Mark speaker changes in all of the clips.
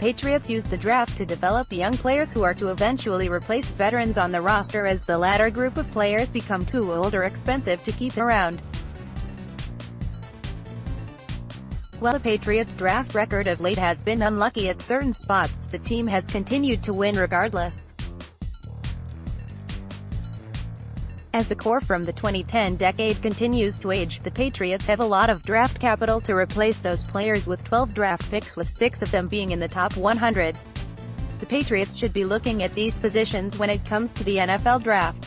Speaker 1: Patriots use the draft to develop young players who are to eventually replace veterans on the roster as the latter group of players become too old or expensive to keep around. While the Patriots' draft record of late has been unlucky at certain spots, the team has continued to win regardless. As the core from the 2010 decade continues to age, the Patriots have a lot of draft capital to replace those players with 12 draft picks, with 6 of them being in the top 100. The Patriots should be looking at these positions when it comes to the NFL draft.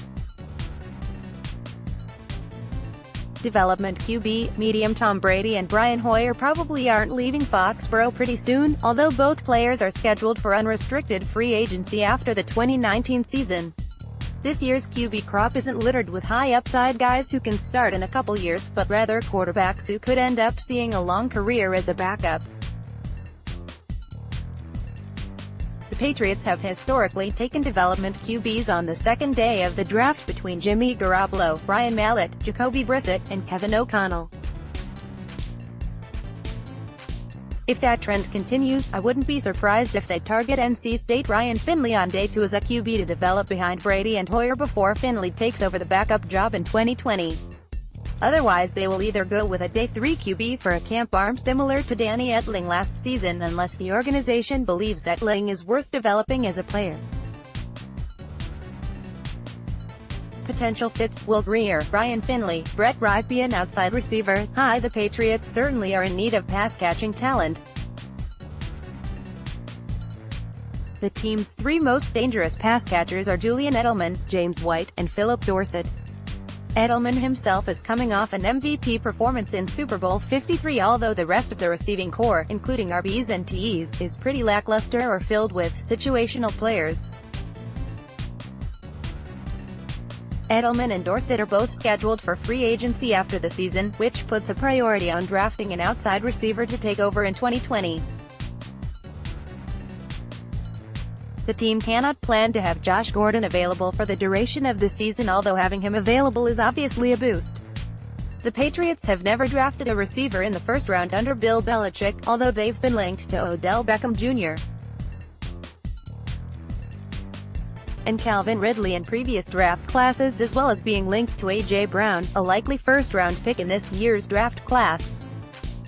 Speaker 1: Development QB, medium Tom Brady and Brian Hoyer probably aren't leaving Foxborough pretty soon, although both players are scheduled for unrestricted free agency after the 2019 season. This year's QB crop isn't littered with high-upside guys who can start in a couple years, but rather quarterbacks who could end up seeing a long career as a backup. The Patriots have historically taken development QBs on the second day of the draft between Jimmy Garoppolo, Brian Mallett, Jacoby Brissett, and Kevin O'Connell. If that trend continues, I wouldn't be surprised if they target NC State Ryan Finley on day 2 as a QB to develop behind Brady and Hoyer before Finley takes over the backup job in 2020. Otherwise they will either go with a day 3 QB for a camp arm similar to Danny Etling last season, unless the organization believes Etling is worth developing as a player. Potential fits: Will Grier, Ryan Finley, Brett Rypien outside receiver. Hi, the Patriots certainly are in need of pass-catching talent. The team's 3 most dangerous pass catchers are Julian Edelman, James White, and Philip Dorsett. Edelman himself is coming off an MVP performance in Super Bowl 53, although the rest of the receiving core, including RBs and TEs, is pretty lackluster or filled with situational players. Edelman and Dorsett are both scheduled for free agency after the season, which puts a priority on drafting an outside receiver to take over in 2020. The team cannot plan to have Josh Gordon available for the duration of the season, although having him available is obviously a boost. The Patriots have never drafted a receiver in the first round under Bill Belichick, although they've been linked to Odell Beckham Jr. and Calvin Ridley in previous draft classes, as well as being linked to A.J. Brown, a likely first-round pick in this year's draft class.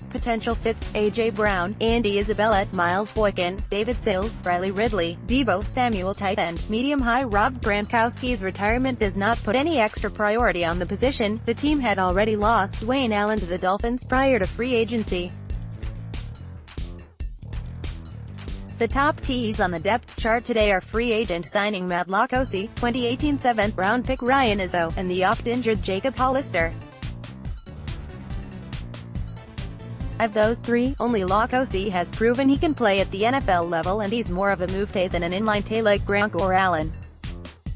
Speaker 1: Potential fits: A.J. Brown, Andy Isabella, Miles Boykin, David Sills, Riley Ridley, Deebo Samuel. Tight end, medium-high Rob Gronkowski's retirement does not put any extra priority on the position. The team had already lost Dwayne Allen to the Dolphins prior to free agency. The top tees on the depth chart today are free agent signing Matt Lockosi, 2018 7th-round pick Ryan Izzo, and the oft-injured Jacob Hollister. Of those 3, only Lockosi has proven he can play at the NFL level, and he's more of a move-tay than an inline tay like Gronk or Allen.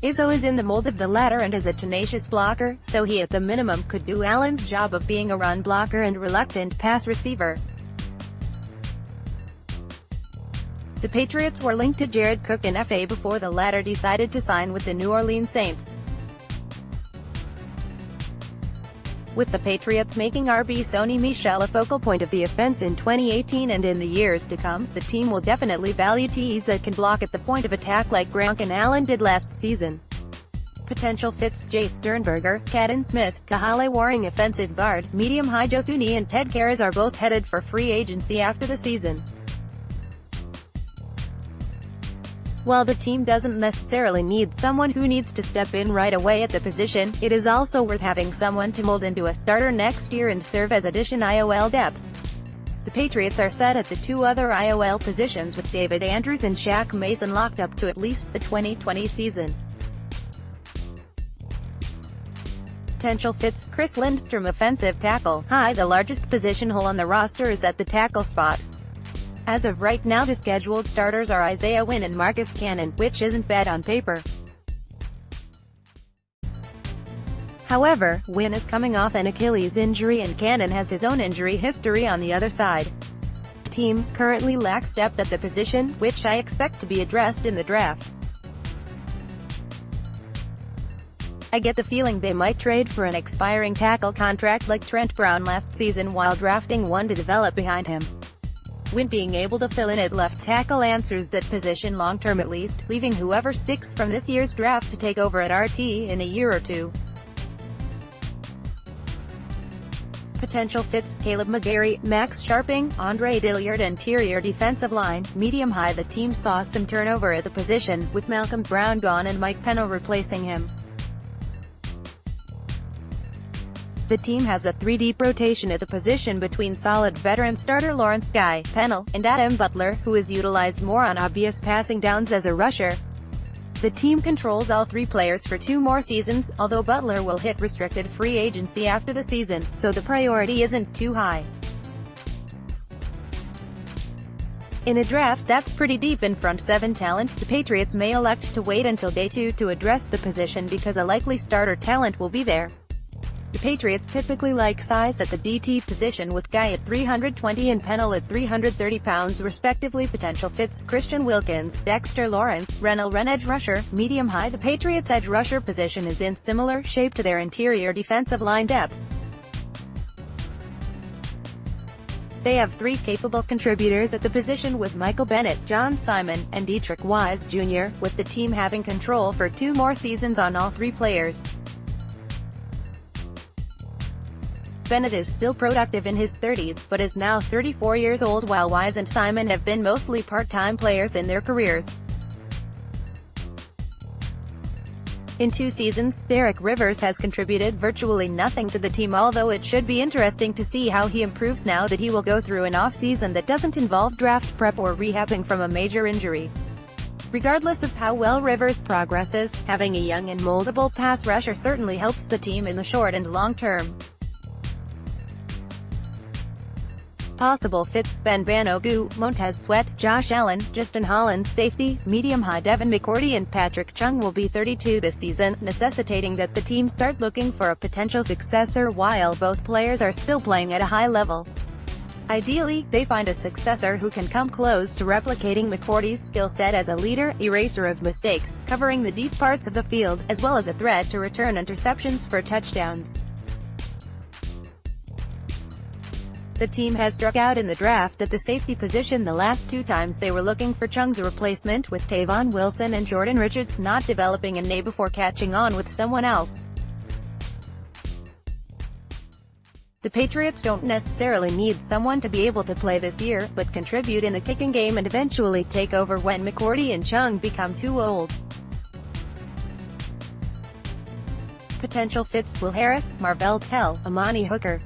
Speaker 1: Izzo is in the mold of the latter and is a tenacious blocker, so he at the minimum could do Allen's job of being a run blocker and reluctant pass receiver. The Patriots were linked to Jared Cook and FA before the latter decided to sign with the New Orleans Saints. With the Patriots making RB Sony Michel a focal point of the offense in 2018 and in the years to come, the team will definitely value TEs that can block at the point of attack like Gronk and Allen did last season. Potential fits: Jay Sternberger, Caden Smith, Kahale Warring offensive guard, medium-high Joe Thuney and Ted Karras are both headed for free agency after the season. While the team doesn't necessarily need someone who needs to step in right away at the position, it is also worth having someone to mold into a starter next year and serve as addition IOL depth. The Patriots are set at the 2 other IOL positions, with David Andrews and Shaq Mason locked up to at least the 2020 season. Potential fits: Chris Lindstrom, offensive tackle. Hi, the largest position hole on the roster is at the tackle spot. As of right now, the scheduled starters are Isaiah Wynn and Marcus Cannon, which isn't bad on paper. However, Wynn is coming off an Achilles injury and Cannon has his own injury history on the other side. The team currently lacks depth at the position, which I expect to be addressed in the draft. I get the feeling they might trade for an expiring tackle contract like Trent Brown last season while drafting one to develop behind him. Wynn being able to fill in at left tackle answers that position long-term at least, leaving whoever sticks from this year's draft to take over at RT in a year or two. Potential fits: Caleb McGarry, Max Sharping, Andre Dilliard. Interior defensive line, medium-high. The team saw some turnover at the position, with Malcolm Brown gone and Mike Pennell replacing him. The team has a 3-deep rotation at the position between solid veteran starter Lawrence Guy, Pennell, and Adam Butler, who is utilized more on obvious passing downs as a rusher. The team controls all 3 players for 2 more seasons, although Butler will hit restricted free agency after the season, so the priority isn't too high. In a draft that's pretty deep in front 7 talent, the Patriots may elect to wait until day 2 to address the position because a likely starter talent will be there. The Patriots typically like size at the DT position, with Guy at 320 and Pennell at 330 pounds respectively. Potential fits: Christian Wilkins, Dexter Lawrence, Renell Wren. Edge rusher, medium-high. The Patriots' edge rusher position is in similar shape to their interior defensive line depth. They have 3 capable contributors at the position, with Michael Bennett, John Simon, and Dietrich Wise Jr., with the team having control for 2 more seasons on all 3 players. Bennett is still productive in his 30s, but is now 34 years old, while Wise and Simon have been mostly part-time players in their careers. In 2 seasons, Derek Rivers has contributed virtually nothing to the team, although it should be interesting to see how he improves now that he will go through an off-season that doesn't involve draft prep or rehabbing from a major injury. Regardless of how well Rivers progresses, having a young and moldable pass rusher certainly helps the team in the short and long term. Possible fits: Ben Banogu, Montez Sweat, Josh Allen, Justin Hollins. Safety, medium-high. Devin McCourty and Patrick Chung will be 32 this season, necessitating that the team start looking for a potential successor while both players are still playing at a high level. Ideally, they find a successor who can come close to replicating McCourty's skill set as a leader, eraser of mistakes, covering the deep parts of the field, as well as a threat to return interceptions for touchdowns. The team has struck out in the draft at the safety position the last 2 times they were looking for Chung's replacement, with Tavon Wilson and Jordan Richards not developing a name before catching on with someone else. The Patriots don't necessarily need someone to be able to play this year, but contribute in the kicking game and eventually take over when McCourty and Chung become too old. Potential fits: Will Harris, Marvell Tell, Amani Hooker.